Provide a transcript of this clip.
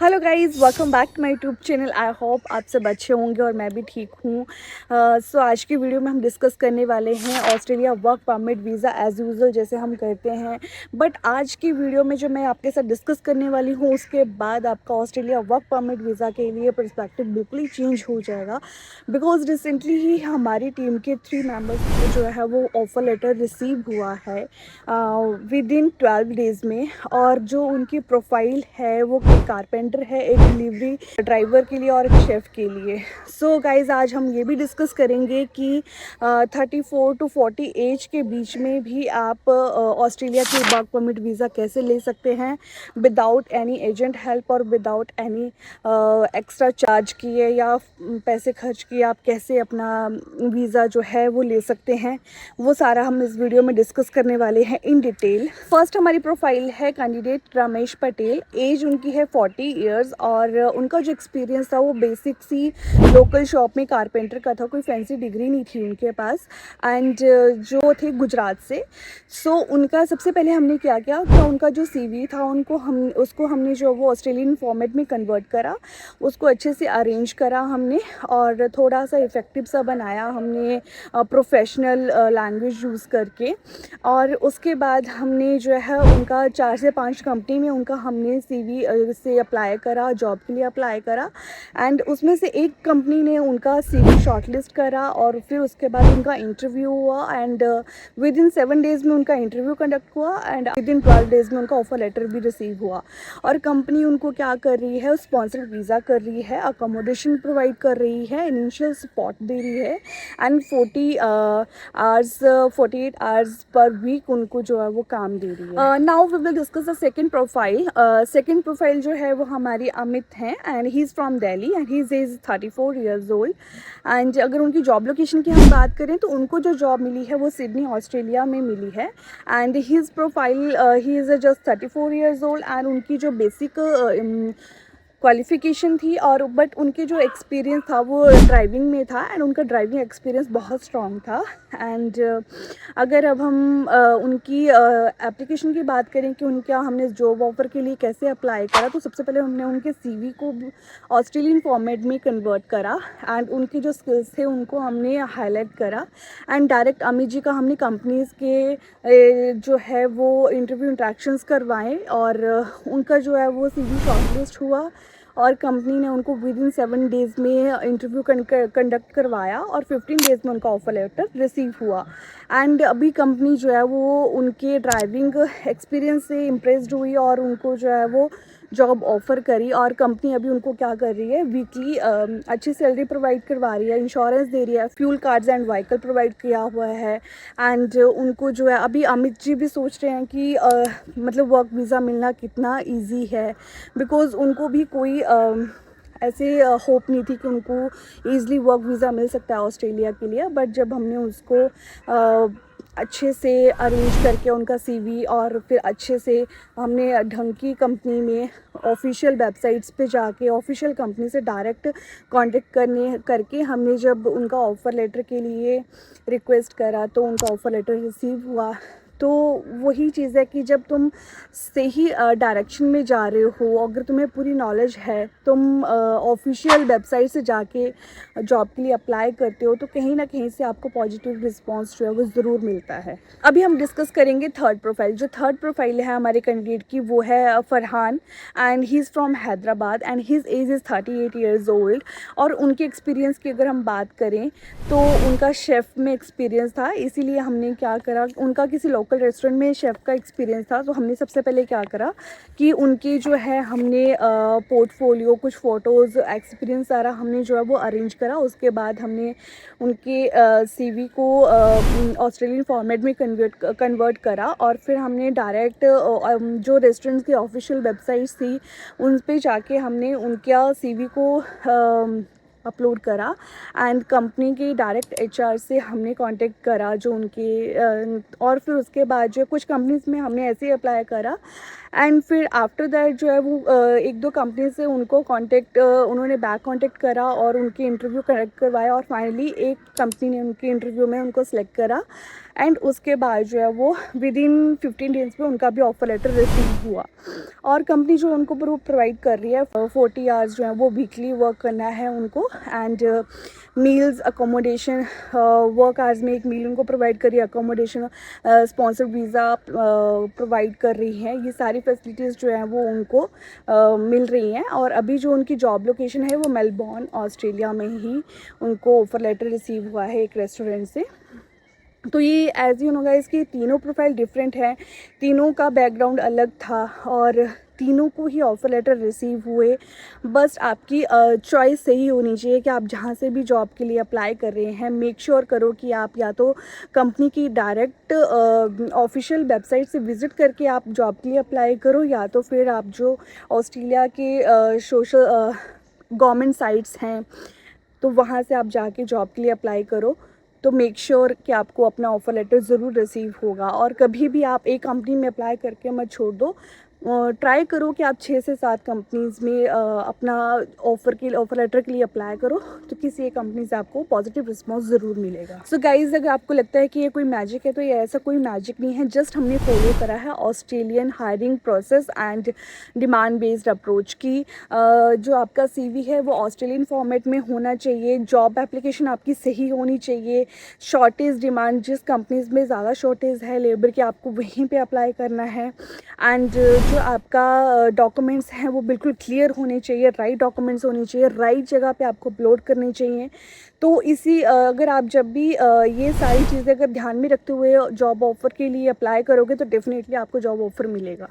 Hello guys, welcome back to my YouTube channel. I hope आप सब अच्छे होंगे और मैं भी ठीक हूँ। सो आज की वीडियो में हम डिस्कस करने वाले हैं Australia work permit visa as usual जैसे हम करते हैं। बट आज की वीडियो में जो मैं आपके साथ डिस्कस करने वाली हूँ उसके बाद आपका ऑस्ट्रेलिया वर्क परमिट वीज़ा के लिए पर्सपेक्टिव बिल्कुल ही चेंज हो जाएगा। बिकॉज रिसेंटली ही हमारी टीम के 3 मेम्बर्स को जो है वो ऑफ़र लेटर रिसीव हुआ है विद इन 12 डेज़ में। और जो उनकी प्रोफाइल है वो कारपेंटर है, एक डिलीवरी ड्राइवर के लिए और एक शेफ़ के लिए। सो गाइज़, आज हम ये भी डिस्कस करेंगे कि 34 टू 40 एज के बीच में भी आप ऑस्ट्रेलिया के वर्क परमिट वीज़ा कैसे ले सकते हैं विदाउट एनी एजेंट हेल्प और विदाउट एनी एक्स्ट्रा चार्ज किए या पैसे खर्च किए आप कैसे अपना वीज़ा जो है वो ले सकते हैं। वो सारा हम इस वीडियो में डिस्कस करने वाले हैं इन डिटेल। फर्स्ट हमारी प्रोफाइल है कैंडिडेट रमेश पटेल। एज उनकी है 40 इयर्स और उनका जो एक्सपीरियंस था वो बेसिक सी लोकल शॉप में कारपेंटर का था, कोई फैंसी डिग्री नहीं थी उनके पास। एंड जो थे गुजरात से। सो उनका सबसे पहले हमने क्या किया कि उनका जो सीवी था उसको हमने जो वो ऑस्ट्रेलियन फॉर्मेट में कन्वर्ट करा, उसको अच्छे से अरेंज करा हमने और थोड़ा सा इफ़ेक्टिव सा बनाया हमने प्रोफेशनल लैंग्वेज यूज़ करके। और उसके बाद हमने जो है उनका 4 से 5 कंपनी में उनका हमने सीवी से अप्लाई करा, जॉब के लिए अप्लाई करा। एंड उसमें से एक कंपनी ने उनका सीवी शॉर्टलिस्ट करा और फिर उसके बाद उनका इंटरव्यू हुआ। एंड विद इन 7 डेज़ में उनका इंटरव्यू कंडक्ट हुआ एंड विद इन 12 डेज़ में उनका ऑफर लेटर भी रिसीव हुआ। और कंपनी उनको क्या कर रही है, स्पॉन्सर्ड वीज़ा कर रही है, अकोमोडेशन प्रोवाइड कर रही है, इनिशियल सपोर्ट दे रही है एंड 48 आवर्स पर वीक उनको जो है वो काम दे रही है। Now we will discuss the second profile. Second profile जो है वो हमारी अमित हैं and he is from Delhi and he is 34 years old. And अगर उनकी जॉब लोकेशन की हम बात करें तो उनको जो जॉब मिली है वो सिडनी ऑस्ट्रेलिया में मिली है। And his profile, he is just 34 years old and उनकी जो बेसिक क्वालिफ़िकेशन थी और बट उनके जो एक्सपीरियंस था वो ड्राइविंग में था एंड उनका ड्राइविंग एक्सपीरियंस बहुत स्ट्रॉन्ग था। एंड अगर अब हम उनकी एप्लीकेशन की बात करें कि उनका हमने जॉब ऑफ़र के लिए कैसे अप्लाई करा, तो सबसे पहले हमने उनके सीवी को ऑस्ट्रेलियन फॉर्मेट में कन्वर्ट करा एंड उनके जो स्किल्स थे उनको हमने हाईलाइट करा। एंड डायरेक्ट अमित जी का हमने कंपनीज़ के जो है वो इंटरव्यू इंट्रैक्शंस करवाएं और उनका जो है वो सीवी शॉर्टलिस्ट हुआ और कंपनी ने उनको विद इन 7 डेज़ में इंटरव्यू कंडक्ट करवाया और 15 डेज़ में उनका ऑफर लेटर रिसीव हुआ। एंड अभी कंपनी जो है वो उनके ड्राइविंग एक्सपीरियंस से इम्प्रेस्ड हुई और उनको जो है वो जॉब ऑफ़र करी। और कंपनी अभी उनको क्या कर रही है, वीकली अच्छी सैलरी प्रोवाइड करवा रही है, इंश्योरेंस दे रही है, fuel cards and vehicle provide किया हुआ है। एंड उनको जो है अभी अमित जी भी सोच रहे हैं कि मतलब वर्क वीज़ा मिलना कितना ईजी है, बिकॉज़ उनको भी कोई ऐसे होप नहीं थी कि उनको ईज़िली वर्क वीज़ा मिल सकता है ऑस्ट्रेलिया के लिए। बट जब हमने उसको अच्छे से अरेंज करके उनका सीवी और फिर अच्छे से हमने ढंग की कंपनी में ऑफिशियल वेबसाइट्स पे जाके ऑफिशियल कंपनी से डायरेक्ट कांटेक्ट करके हमने जब उनका ऑफ़र लेटर के लिए रिक्वेस्ट करा तो उनका ऑफ़र लेटर रिसीव हुआ। तो वही चीज़ है कि जब तुम सही डायरेक्शन में जा रहे हो, अगर तुम्हें पूरी नॉलेज है, तुम ऑफिशियल वेबसाइट से जाके जॉब के लिए अप्लाई करते हो तो कहीं ना कहीं से आपको पॉजिटिव रिस्पांस जो है वो ज़रूर मिलता है। अभी हम डिस्कस करेंगे थर्ड प्रोफाइल। जो थर्ड प्रोफाइल है हमारे कैंडिडेट की वो है Farhan and he is from Hyderabad and his age is 38 years old. और उनके एक्सपीरियंस की अगर हम बात करें तो उनका शेफ़ में एक्सपीरियंस था, इसीलिए हमने क्या करा, उनका किसी लोकल रेस्टोरेंट में शेफ़ का एक्सपीरियंस था तो हमने सबसे पहले क्या करा कि उनकी जो है हमने पोर्टफोलियो, कुछ फ़ोटोज़, एक्सपीरियंस सारा हमने जो है वो अरेंज करा। उसके बाद हमने उनके सीवी को ऑस्ट्रेलियन फॉर्मेट में कन्वर्ट करा और फिर हमने डायरेक्ट जो रेस्टोरेंट्स की ऑफिशियल वेबसाइट्स थी उन पे जाके हमने उनका सीवी को अपलोड करा एंड कंपनी के डायरेक्ट एचआर से हमने कांटेक्ट करा जो उनके और फिर उसके बाद जो कुछ कंपनीज़ में हमने ऐसे ही अप्लाई करा एंड फिर आफ्टर दैट जो है वो एक दो कंपनी से उनको कांटेक्ट उन्होंने बैक कांटेक्ट करा और उनके इंटरव्यू कनेक्ट करवाया और फाइनली एक कंपनी ने उनके इंटरव्यू में उनको सेलेक्ट करा एंड उसके बाद जो है वो विद इन 15 डेज़ में उनका भी ऑफर लेटर रिसीव हुआ। और कंपनी जो उनको प्रोवाइड कर रही है 40 आवर्स जो है वो वीकली वर्क करना है उनको and meals accommodation work hours में एक मील उनको प्रोवाइड कर रही है, अकोमोडेशन स्पॉन्सर्ड वीज़ा प्रोवाइड कर रही है। ये सारी फैसिलिटीज़ जो हैं वो उनको मिल रही हैं और अभी जो उनकी जॉब लोकेशन है वो मेलबॉर्न ऑस्ट्रेलिया में ही उनको ऑफर लेटर रिसीव हुआ है एक रेस्टोरेंट से। तो ये एज यू नो गाइस कि तीनों प्रोफाइल डिफरेंट है, तीनों का बैकग्राउंड अलग था और तीनों को ही ऑफ़र लेटर रिसीव हुए। बस आपकी चॉइस सही होनी चाहिए कि आप जहाँ से भी जॉब के लिए अप्लाई कर रहे हैं मेक श्योर करो कि आप या तो कंपनी की डायरेक्ट ऑफिशियल वेबसाइट से विज़िट करके आप जॉब के लिए अप्लाई करो या तो फिर आप जो ऑस्ट्रेलिया के सोशल गवर्नमेंट साइट्स हैं तो वहाँ से आप जाके जॉब के लिए अप्लाई करो। तो मेक श्योर कि आपको अपना ऑफ़र लेटर ज़रूर रिसीव होगा और कभी भी आप एक कंपनी में अप्लाई करके मत छोड़ दो। ट्राई करो कि आप 6 से 7 कंपनीज़ में अपना ऑफ़र लेटर के लिए अप्लाई करो तो किसी एक कंपनी से आपको पॉजिटिव रिस्पॉन्स ज़रूर मिलेगा। सो गाइज़, अगर आपको लगता है कि ये कोई मैजिक है तो ये ऐसा कोई मैजिक नहीं है, जस्ट हमने फॉलो करा है Australian hiring process and demand based approach की। जो आपका CV है वो ऑस्ट्रेलियन फॉर्मेट में होना चाहिए, जॉब एप्लीकेशन आपकी सही होनी चाहिए, शॉर्टेज डिमांड जिस कंपनीज़ में ज़्यादा शॉर्टेज है लेबर की आपको वहीं पे अप्लाई करना है एंड जो आपका डॉक्यूमेंट्स हैं वो बिल्कुल क्लियर होने चाहिए, राइट डॉक्यूमेंट्स होने चाहिए, राइट जगह पे आपको अपलोड करने चाहिए। तो इसी अगर आप जब भी ये सारी चीज़ें अगर ध्यान में रखते हुए जॉब ऑफ़र के लिए अप्लाई करोगे तो डेफिनेटली आपको जॉब ऑफ़र मिलेगा।